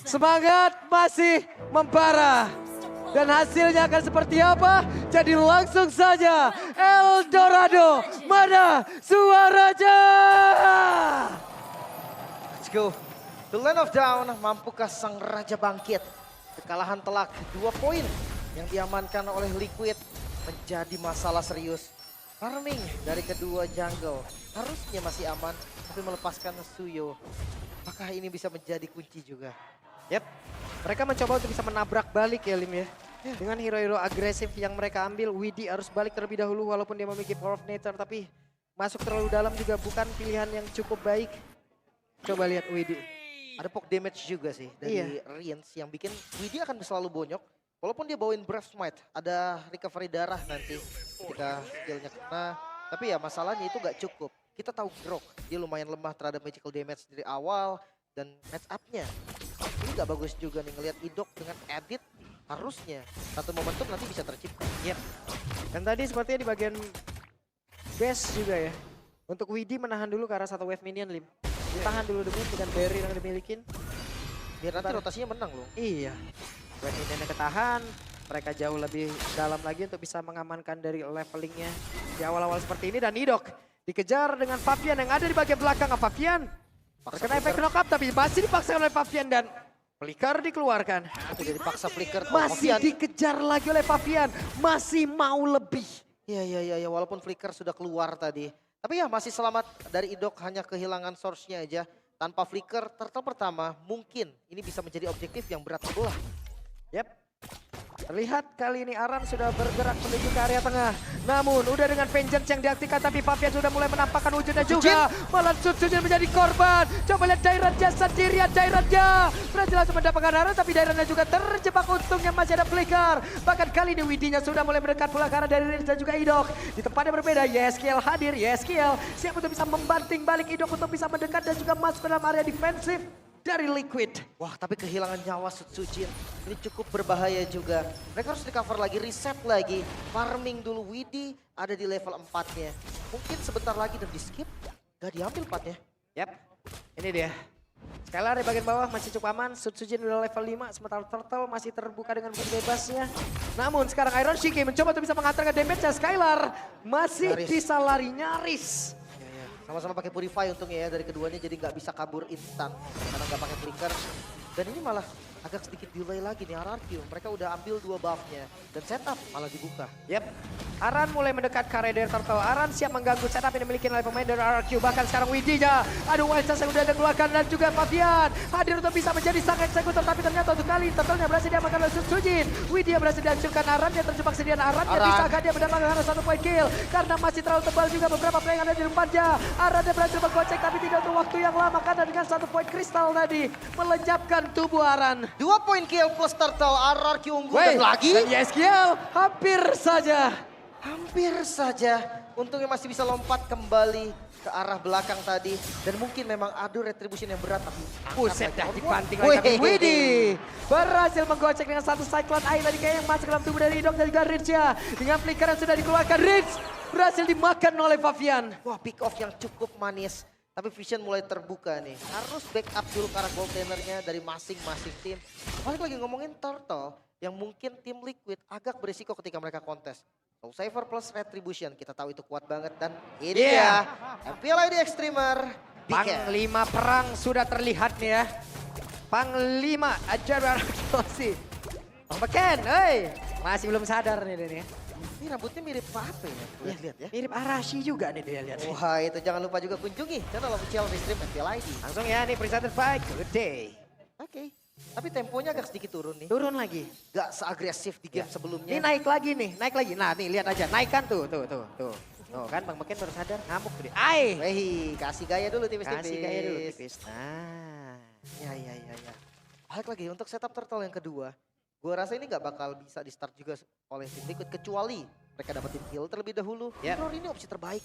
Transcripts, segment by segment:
Semangat masih membara. Dan hasilnya akan seperti apa? Jadi langsung saja Eldorado, mana suaranya? Let's go. The Land of Dawn, mampukah sang raja bangkit? Kekalahan telak 2 poin yang diamankan oleh Liquid menjadi masalah serius. Farming dari kedua jungle harusnya masih aman, tapi melepaskan Suyo. Apakah ini bisa menjadi kunci juga? Yap, mereka mencoba untuk bisa menabrak balik ya Lim ya. Dengan hero-hero agresif yang mereka ambil, Widi harus balik terlebih dahulu walaupun dia memiliki Power of Nature. Tapi masuk terlalu dalam juga bukan pilihan yang cukup baik. Coba lihat Widi. Ada poke damage juga sih dari Riens yang bikin Widi akan selalu bonyok. Walaupun dia bawain Breath Smite, ada recovery darah nanti ketika skillnya kena. Tapi ya masalahnya itu gak cukup. Kita tahu Grok, dia lumayan lemah terhadap magical damage dari awal. Dan match up-nya ini gak bagus juga nih ngelihat Idok dengan edit. Harusnya satu momentum nanti bisa tercipta. Yap. Dan tadi sepertinya di bagian base juga ya. Untuk Widi menahan dulu ke arah satu wave minion Lim. Ditahan dulu demi dengan barrier yang dimilikin. Biar nanti rotasinya menang loh. Iya. Wave minionnya ketahan. Mereka jauh lebih dalam lagi untuk bisa mengamankan dari levelingnya di awal-awal seperti ini. Dan Idok dikejar dengan Fabian yang ada di bagian belakang. Fabian terkena efek knock up tapi masih dipaksakan oleh Fabian dan Flicker dikeluarkan. Itu jadi paksa Flicker. Masih dikejar lagi oleh Fabian. Masih mau lebih. Iya, walaupun Flicker sudah keluar tadi. Tapi ya masih selamat dari Idok, hanya kehilangan source-nya aja. Tanpa Flicker, turtle pertama mungkin ini bisa menjadi objektif yang berat sebelah. Yap. Terlihat kali ini Aran sudah bergerak menuju ke area tengah. Namun udah dengan vengeance yang diaktifkan tapi Fabian sudah mulai menampakkan wujudnya juga. Malah Sutsujin menjadi korban. Coba lihat Dairatnya sendirian, Dairatnya berhasil langsung mendapatkan Aran tapi Dairatnya juga terjebak, untungnya masih ada Flicker. Bahkan kali ini Widinya sudah mulai mendekat pula karena dari Riz dan juga Idok. Di tempat yang berbeda Yeskiel hadir, Yeskiel siap untuk bisa membanting balik Idok untuk bisa mendekat dan juga masuk ke dalam area defensif dari Liquid. Wah, tapi kehilangan nyawa Sutsujin ini cukup berbahaya juga. Mereka harus recover lagi, reset lagi. Farming dulu, Widi ada di level 4-nya. Mungkin sebentar lagi dan di skip, gak diambil 4-nya. Yap, ini dia. Skylar di bagian bawah masih cukup aman. Sutsujin udah level 5, sementara Turtle masih terbuka dengan begitu bebasnya. Namun sekarang Iron Shiki mencoba untuk bisa mengantarkan damage-nya. Skylar masih bisa lari nyaris. Sama-sama pakai Purify untungnya ya dari keduanya, jadi nggak bisa kabur instan karena nggak pakai Flicker. Dan ini malah agak sedikit delay lagi nih RRQ. Mereka udah ambil 2 buff-nya dan setup malah dibuka. Yap. Aran mulai mendekat ke area dari Turtle. Aran siap mengganggu setup yang dimiliki oleh pemain dari RRQ. Bahkan sekarang Widinya. Aduh, Wild Chance yang udah dikeluarkan dan juga Fabian hadir untuk bisa menjadi sang eksekutor. Tapi ternyata untuk kali Turtle-nya berhasil diamankan oleh Sutsujin. Widya berhasil dihancurkan. Aran dia terjebak sediaan Aran. Bisakah dia mendapatkan 1 point kill? Karena masih terlalu tebal juga beberapa play yang ada di depannya. Aran dia berhasil menggocek tapi tidak untuk waktu yang lama karena dengan 1 point kristal tadi melenyapkan tubuh Aran. 2 point kill plus Turtle, RRQ unggul dan lagi. Dan Yeskiel hampir saja. Hampir saja. Untungnya masih bisa lompat kembali ke arah belakang tadi. Dan mungkin memang adu retribution yang berat. Tapi Buset dah dibanting lagi tapi Widi berhasil menggocek dengan 1 cyclone air tadi kayak yang masuk ke dalam tubuh dari Idok dan juga Ridge ya. Dengan flicker yang sudah dikeluarkan Ridge berhasil dimakan oleh Fabian. wah, pick off yang cukup manis. Tapi vision mulai terbuka nih. Harus backup dulu ke arah goaltendernya dari masing-masing tim. Balik lagi ngomongin Turtle yang mungkin tim Liquid agak berisiko ketika mereka kontes. Soul Saver plus Retribution, kita tahu itu kuat banget. Dan ini dia, MPLID Extremer. Panglima perang sudah terlihat nih ya. Panglima Ajar Arkilosi. Bang Beken, hei. Masih belum sadar nih dia nih. Ini rambutnya mirip apa ya? Lihat ya. Mirip Arashi juga nih dia lihat. Wah, itu jangan lupa juga kunjungi channel official di stream MPLID. Langsung ya nih presented by Good Day. Oke. Tapi temponya agak sedikit turun nih. Turun lagi. Gak seagresif di game sebelumnya. Ini naik lagi nih, naik lagi. Nah nih lihat aja, naikkan tuh. Tuh kan Bang Beken baru sadar, ngamuk tuh dia. Wih, kasih gaya dulu tipis-tipis. Kasih gaya dulu tipis. Nah. Ya. Balik lagi untuk setup Turtle yang kedua. Gue rasa ini gak bakal bisa di start juga oleh tim Liquid. Kecuali mereka dapetin kill terlebih dahulu. Mirror ini opsi terbaik.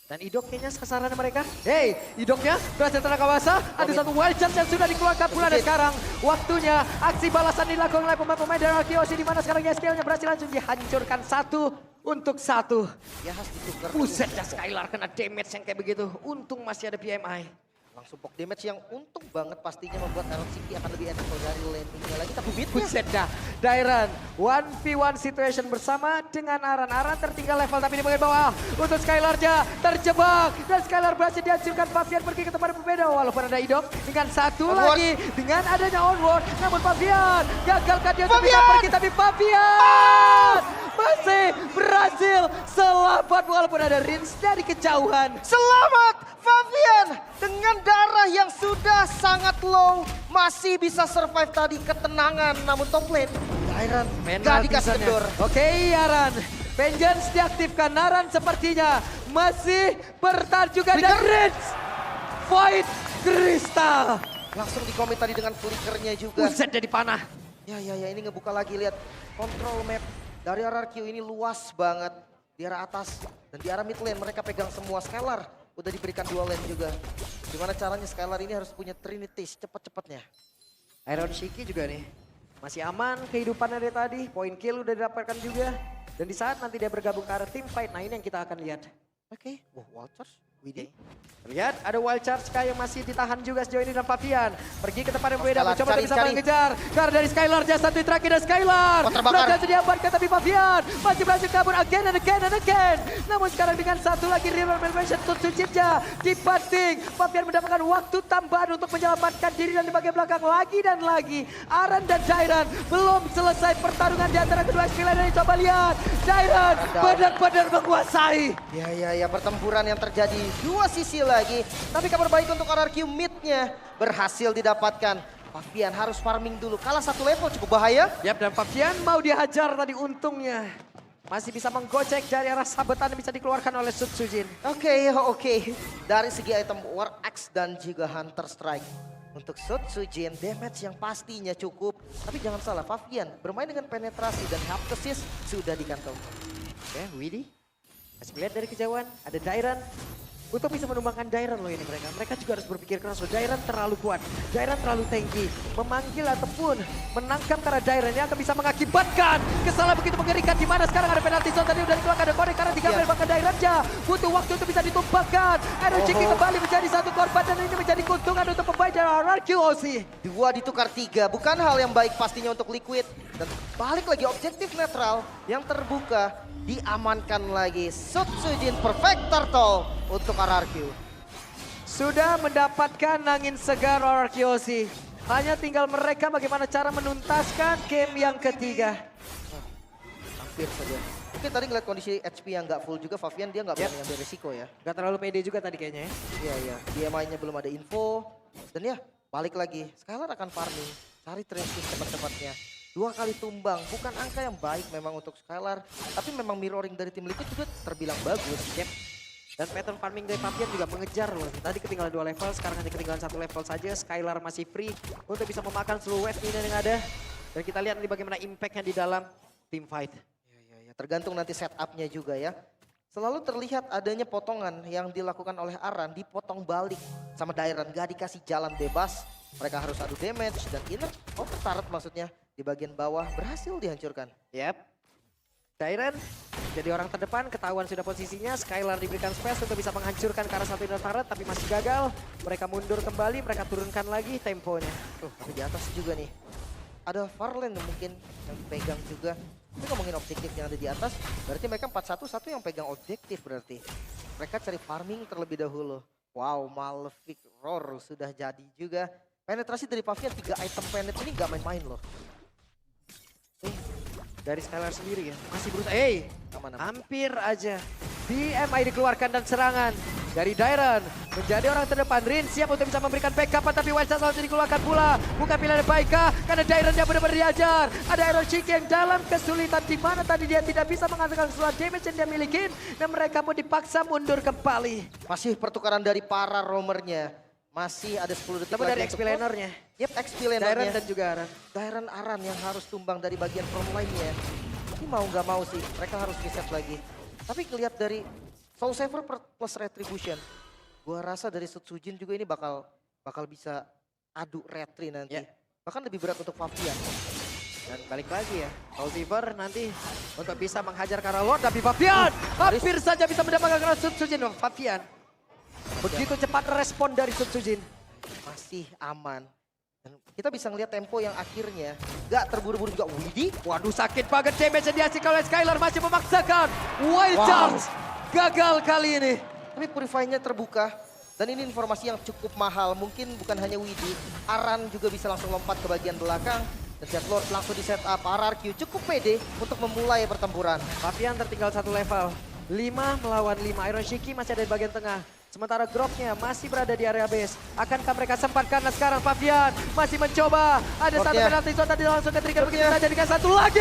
Dan Idok kayaknya kesarannya mereka. Hey, Idoknya berhasil tenaga basah. Ada 1 wild chance yang sudah dikeluarkan pula. Dan sekarang waktunya aksi balasan dilakukan oleh pemain-pemain dari Arkeosi. Di mana sekarang Yeskielnya berhasil langsung dihancurkan 1 untuk 1. Ya harus ditukar. Buset ya Skylar kena damage yang kayak begitu. Untung masih ada PMI. Langsung poke damage yang untung banget pastinya membuat LCK akan lebih enak dari landingnya lagi. Tapi beatnya Buset dah. Dairan 1v1 situation bersama dengan Aran. Aran tertinggal level tapi di bagian bawah. Untuk Skylarnya terjebak. Dan Skylar berhasil dihancurkan. Fabian pergi ke tempat yang berbeda. Walaupun ada Idok dengan satu Onward. lagi. Dengan adanya Onward. Namun Fabian gagalkan dia untuk bisa Fabian! pergi. Tapi Fabian masih berhasil selamat walaupun ada Rins dari kejauhan. selamat Fabian dengan darah yang sudah sangat low masih bisa survive tadi ketenangan namun top lane Dairan gak dikasih kendor. Oke Aran, Vengeance diaktifkan. Aran sepertinya masih bertahan juga dan Rins Void Crystal. Langsung dikomit tadi dengan flickernya juga. Buset jadi panah. Ya ini ngebuka lagi lihat control map dari RRQ ini luas banget di arah atas dan di arah mid lane mereka pegang semua. Skylar udah diberikan dual lane juga. Gimana caranya Skylar ini harus punya Trinities cepet-cepetnya. Iron Shiki juga nih. Masih aman kehidupannya dari tadi. Point kill udah didapatkan juga. Dan di saat nanti dia bergabung ke arah team fight, nah ini yang kita akan lihat. Oke, wah Walters, Widih. Lihat ada wild charge Sky yang masih ditahan juga sejauh ini dan Fabian pergi ke tempat yang berbeda Skylar, mencoba cari, bisa cari. mengejar karena dari Skylar dia satu terakhir dan Skylar Oh, terbakar. berhasil diamankan tapi Fabian masih berhasil kabur again and again and again. Namun sekarang dengan satu lagi River Melvation Tutsujinja dibanting. Fabian mendapatkan waktu tambahan untuk menyelamatkan diri dan di bagian belakang lagi dan lagi. Aran dan Dairan belum selesai pertarungan di antara kedua skiller ini. Coba lihat Dairan benar-benar menguasai. Ya pertempuran yang terjadi dua sisi lagi. Tapi kabar baik untuk RRQ mid-nya berhasil didapatkan. Fabian harus farming dulu. Kalah satu level cukup bahaya. Yap, dan Fabian mau dihajar tadi untungnya. Masih bisa menggocek dari arah sabetan yang bisa dikeluarkan oleh Sutsujin. Oke. Dari segi item War Axe dan juga Hunter Strike. Untuk Sutsujin, damage yang pastinya cukup. Tapi jangan salah, Fabian bermain dengan penetrasi dan half assist sudah di kantong. Oke, Widih. Masih melihat dari kejauhan, ada Dairan. Untuk bisa menumbangkan Dairan loh ini mereka. Mereka juga harus berpikir keras loh. Dairan terlalu kuat. Dairan terlalu tanky. Memanggil ataupun menangkap karena Dairan yang akan bisa mengakibatkan kesalahan begitu mengerikan. Di mana sekarang ada penalti zone tadi udah dikeluarkan. Ada korek karena digambil bahkan Dairannya. Butuh waktu untuk bisa ditumbangkan. Energy kembali menjadi satu korban dan ini menjadi keuntungan untuk pemain dari RRQ OC. Dua ditukar tiga, bukan hal yang baik pastinya untuk Liquid. Dan balik lagi objektif netral yang terbuka. Diamankan lagi Sutsujin Perfect Turtle untuk RRQ. Sudah mendapatkan angin segar RRQ OC. Hanya tinggal mereka bagaimana cara menuntaskan game yang ketiga. Hampir saja. Mungkin tadi ngeliat kondisi HP yang nggak full juga, Fabian dia nggak berani ambil risiko ya. Gak terlalu pede juga tadi kayaknya ya. Iya. DMI-nya belum ada info. Dan ya balik lagi. Skylar akan farming. Cari tracing cepat-cepatnya. 2 kali tumbang. Bukan angka yang baik memang untuk Skylar. Tapi memang mirroring dari tim Liquid juga terbilang bagus. Yep. Dan pattern farming dari Fabian juga mengejar loh. Tadi ketinggalan 2 level, sekarang hanya ketinggalan 1 level saja. Skylar masih free untuk bisa memakan seluruh wave ini yang ada. Dan kita lihat nanti bagaimana impactnya di dalam team fight. Ya, tergantung nanti setupnya juga ya. Selalu terlihat adanya potongan yang dilakukan oleh Aran dipotong balik sama Dairan. Gak dikasih jalan bebas. Mereka harus adu damage dan inner turret maksudnya di bagian bawah berhasil dihancurkan. Yep. Dairan jadi orang terdepan, ketahuan sudah posisinya. Skylar diberikan space untuk bisa menghancurkan ke arah satu inner turret tapi masih gagal. Mereka mundur kembali, mereka turunkan lagi temponya. Tapi di atas juga nih. Ada Farland yang mungkin yang dipegang juga. Tapi ngomongin objektif yang ada di atas, berarti mereka 4-1, satu yang pegang objektif berarti. Mereka cari farming terlebih dahulu. Wow, Malefic Roar sudah jadi juga. Penetrasi dari Fabian 3 item penet ini gak main-main loh. Dari Skylar sendiri ya, masih berusaha. Aman. Hampir aja. DMI dikeluarkan dan serangan dari Dairan. Menjadi orang terdepan, Rin siap untuk bisa memberikan backup. Tapi Wild Charge langsung dikeluarkan pula. Bukan pilihan yang baik kah? Karena Dairan yang benar-benar diajar. Ada Iron Chick yang dalam kesulitan. Di mana tadi dia tidak bisa menghasilkan keseluruhan damage yang dia miliki. Dan mereka pun dipaksa mundur kembali. Masih pertukaran dari para roamernya. Masih ada 10 detik Namun lagi dari untuk- XP lanernya. Yep, XP Dairan lanernya. dan juga Aran. Dairan Aran yang harus tumbang dari bagian front line-nya. Tapi mau nggak mau sih, mereka harus reset lagi. Tapi ngelihat dari Soul Saver plus Retribution, gua rasa dari Sutsujin juga ini bakal bisa adu retri nanti. Ya. Bahkan lebih berat untuk Fabian. Dan balik lagi ya, Oliver nanti untuk bisa menghajar ke arah Lord. Tapi Fabian hampir saja bisa mendapatkan Sutsujin. Fabian Begitu cepat respon dari Sun Sujin. Masih aman. Dan kita bisa ngeliat tempo yang akhirnya gak terburu-buru juga. Widih, Waduh, sakit banget damage yang dihasilkan oleh Skylar. Masih memaksakan. Wild Wow. Charge gagal kali ini. tapi Purify-nya terbuka. Dan ini informasi yang cukup mahal. Mungkin bukan hanya Widih, Aran juga bisa langsung lompat ke bagian belakang. Dan Lord langsung di setup. RRQ cukup pede untuk memulai pertempuran. Fabian tertinggal 1 level. 5 melawan 5. Iron Shiki masih ada di bagian tengah. Sementara Groknya masih berada di area base. Akankah mereka sempat karena sekarang Fabian masih mencoba. Ada satu Groknya. penalti zone tadi langsung ke trigger begitu Groknya. saja dengan satu lagi.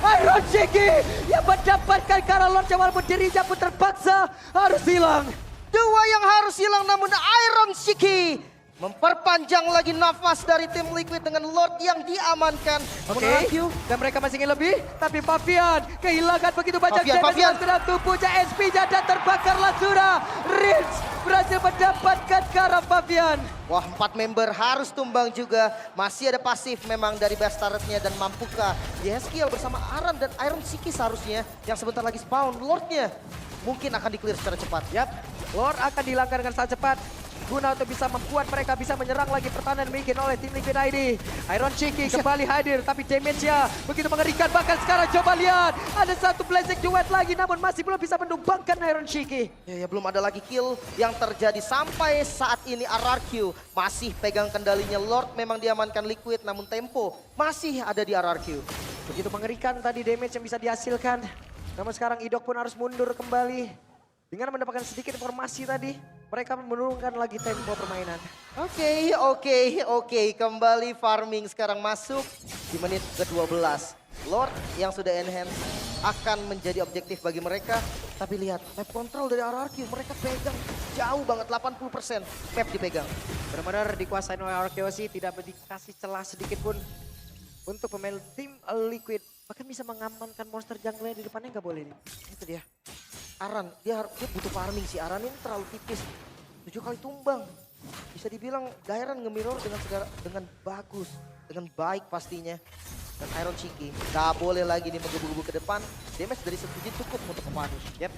Iron Shiki yang mendapatkan karena Lordnya walaupun dirinya pun terpaksa harus hilang. Dua yang harus hilang namun Iron Shiki memperpanjang lagi nafas dari tim Liquid dengan Lord yang diamankan. Oke, RRQ dan mereka masih ingin lebih. Tapi Fabian kehilangan begitu banyak Fabian, Fabian. Sedang tubuhnya, SP-nya dan terbakarlah sudah. Rins berhasil mendapatkan karena Fabian. Wah, 4 member harus tumbang juga. Masih ada pasif memang dari best turret-nya dan mampukah Yeskiel bersama Aran dan Iron Shiki seharusnya yang sebentar lagi spawn. Lordnya mungkin akan di-clear secara cepat. Yap, Lord akan dihilangkan dengan sangat cepat. Guna untuk bisa membuat mereka bisa menyerang lagi pertahanan dimiliki oleh tim Liquid ID. Iron Shiki kembali hadir tapi damage-nya begitu mengerikan. Bahkan sekarang coba lihat. Ada satu Blazing Duet lagi namun masih belum bisa menumbangkan Iron Shiki. Ya, belum ada lagi kill yang terjadi sampai saat ini. RRQ masih pegang kendalinya. Lord memang diamankan Liquid namun tempo masih ada di RRQ. Begitu mengerikan tadi damage yang bisa dihasilkan. Namun sekarang Idok pun harus mundur kembali. Dengan mendapatkan sedikit informasi tadi, mereka menurunkan lagi tempo permainan. Oke. Kembali farming sekarang masuk di menit ke-12. Lord yang sudah enhance akan menjadi objektif bagi mereka. Tapi lihat, map control dari RRQ mereka pegang jauh banget, 80% map dipegang. Benar-benar dikuasai oleh RKOC, tidak dikasih celah sedikit pun untuk pemain tim Liquid. Bahkan bisa mengamankan monster jungle di depannya nggak boleh nih. Itu dia. Aran, dia butuh farming sih. Aran ini terlalu tipis. 7 kali tumbang. Bisa dibilang Gairan nge-mirror dengan bagus. Dengan baik pastinya. Dan Iron Shiki gak boleh lagi nih menggebu-gebu ke depan. Damage dari Sentujin cukup untuk memanish. Yep,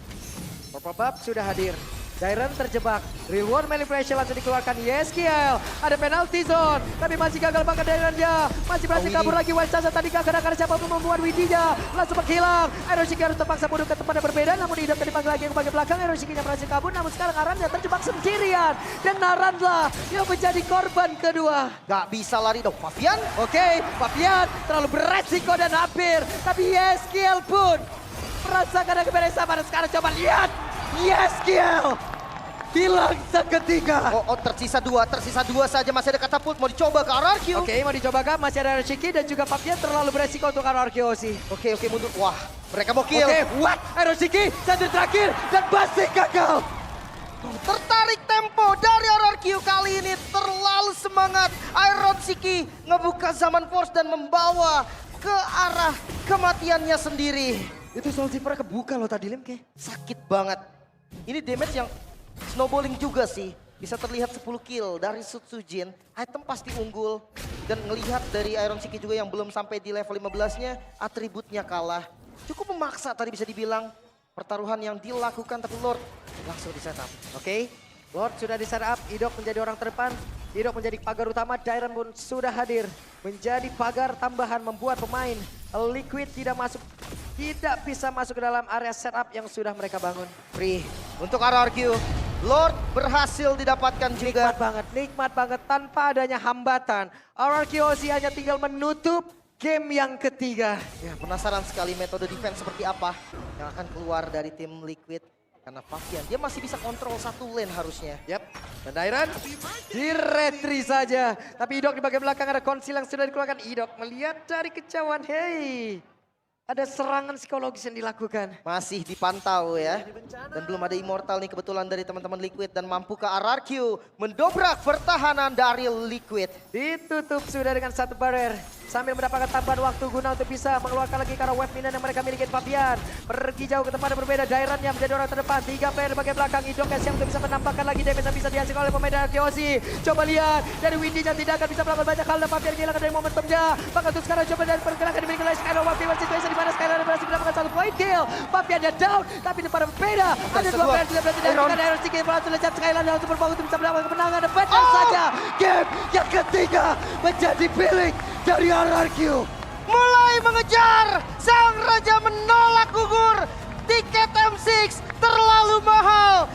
Purple sudah hadir. Dairon terjebak. Reward manipulation langsung dikeluarkan. Yeskiel. Ada penalty zone. Tapi masih gagal banget Daironnya. Masih berhasil kabur lagi. Wild Sasa tadi gagal karena siapa pun membuat Widinya. Langsung menghilang. Iron Shiki harus terpaksa mundur ke tempat yang berbeda. Namun Idok dipanggil lagi ke bagian belakang. Iron Shiki-nya berhasil kabur. Namun sekarang Arannya terjebak sendirian. Dan Naranlah yang menjadi korban kedua. Gak bisa lari dong. Fabian. Oke, Fabian terlalu beresiko dan hampir. Tapi Yeskiel pun merasakan keberesaman. Sekarang coba lihat. Yeskiel hilang seketika. Tersisa dua saja. Masih ada katapult. Mau dicoba ke RRQ. Oke, mau dicoba kah? Masih ada Shiki dan juga Fabian terlalu beresiko untuk RRQOC. Oke, mundur. Wah, mereka mau kill. Oke, what? Iron Shiki, satu terakhir dan masih gagal. Tertarik tempo dari RRQ kali ini. Terlalu semangat. Iron Shiki ngebuka zaman force dan membawa ke arah kematiannya sendiri. Itu Soul Zipper kebuka loh tadi, Lim. Sakit banget. Ini damage yang snowballing juga sih. Bisa terlihat 10 kill dari Sutsujin. Item pasti unggul. Dan ngelihat dari Iron Shiki juga yang belum sampai di level 15-nya. Atributnya kalah. Cukup memaksa tadi bisa dibilang. Pertaruhan yang dilakukan tapi Lord langsung di setup. Oke, Lord sudah di setup. Idok menjadi orang terdepan. Idok menjadi pagar utama. Dairon pun sudah hadir. Menjadi pagar tambahan membuat pemain Liquid tidak bisa masuk ke dalam area setup yang sudah mereka bangun. Free untuk RRQ. Lord berhasil didapatkan juga. Nikmat banget tanpa adanya hambatan. RRQOC hanya tinggal menutup game yang ketiga. Ya, penasaran sekali metode defense seperti apa yang akan keluar dari tim Liquid. Karena Fabian, dia masih bisa kontrol satu lane harusnya. Yap, dan Dairon di retri saja. Tapi Idok di bagian belakang ada konsil yang sudah dikeluarkan. Idok melihat dari kejauhan, hey, ada serangan psikologis yang dilakukan. Masih dipantau ya. Dan belum ada immortal nih kebetulan dari teman-teman Liquid. Dan mampu ke RRQ mendobrak pertahanan dari Liquid. Ditutup sudah dengan satu barrier. Sambil mendapatkan tambahan waktu guna untuk bisa mengeluarkan lagi karena wave minion yang mereka miliki. Fabian pergi jauh ke tempat yang berbeda. Dairon yang menjadi orang terdepan. 3 player di bagian belakang. Idok yang untuk bisa menambahkan lagi damage yang bisa dihasilkan oleh pemain dari RKOC. Coba lihat dari Windy yang tidak akan bisa melakukan banyak hal. Dan Fabian kehilangan dari momentumnya. Bahkan untuk sekarang coba dari pergerakan dimiliki oleh Skylar. One situation di mana Skylar berhasil mendapatkan satu poin. poin kill. Papiannya down, tapi ini pada berbeda. Ada dua player sudah berhasil dihasilkan. Iron Stick langsung lejat sekali lagi langsung berbangun untuk bisa mendapatkan kemenangan. Dan benar saja, game yang ketiga menjadi milik dari RRQ. Mulai mengejar, sang raja menolak gugur. Tiket M6 terlalu mahal.